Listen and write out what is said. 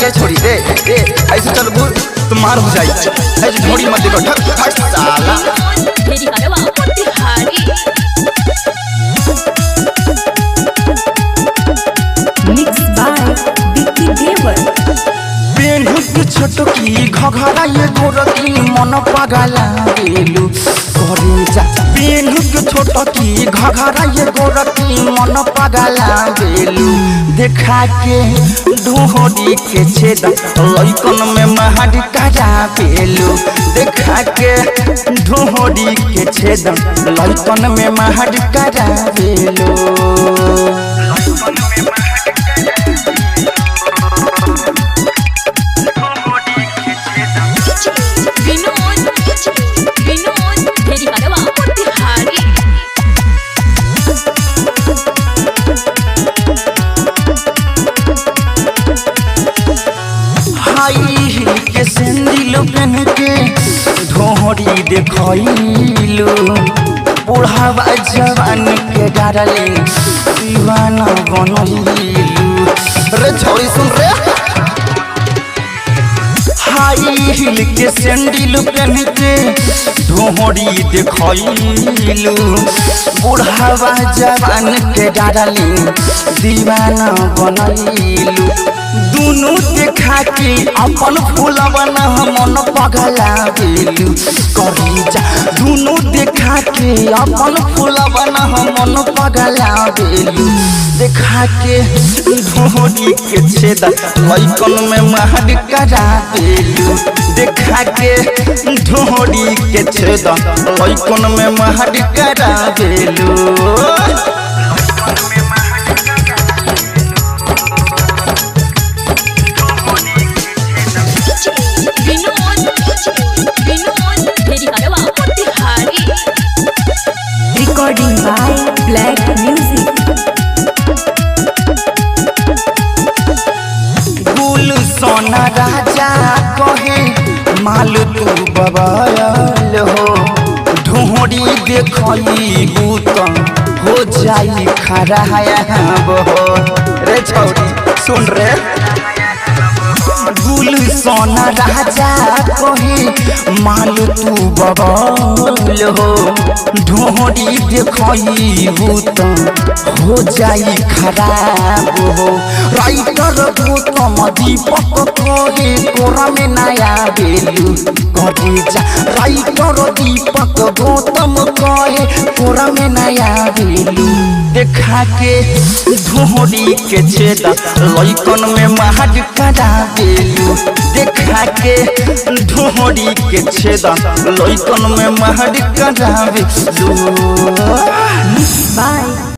के छोड़ी दे ऐसे चल भूल तुम्हार हो जाई ऐसे झोड़ी मत देखो ठक ठक साला मेरी कारवा तिहारी मिक्स बाय बिक्की देवर पेंढू के छोटकी घघरा ये गोरकी मन पगला गेलू करे जा पेंढू के छोटकी घघरा ये गोरकी मन पगला गेलू देखा के ढोहरी के छेद लइकन में महड करा पेलू देखा के ढोहरी के छेद लइकन में महड करा पेलू मेरी कारवा तिहारी हाई हिल के सैंडल पहन के ढोहरी देखलू बुढ़ावा जवान के डारले दीवाना बनलू रे छोरी सुन रे हाई हिल के सैंडल पहन के ढोहरी देखलू बुढ़ावा जवान के डारले दीवाना बनलू दुनू देखा के अपन फूलवना मन पगला गेलू करी जा दुनू देखा के अपन फूलवना मन पगला गेलू देखा के ढोहरी के छेद लइकन में महड करा देलू देखा के ढोहरी के छेद लइकन में महड करा देलू मेरी कारवा तिहारी रिकॉर्डिंग बाय ब्लैक म्यूजिक गुल सोना राजा कहे माल तू बबाल हो ढोहरी देखली बूत हो जाई खराब हो रे छौरी सुन रे गुल सोना राजा कहे माल तू बबाल हो ढोहरी देखली बूत हो जाई खराब हो राइटर गौतम दीपक कहे कोरा में नया बेलू करे जा राइटर दीपक गौतम कहे कोरा में नया बेलू देखा के ढोहरी के छेद लइकन में महड करा देलू देखा के ढोहरी के छेद लइकन में महड करा देलू बाय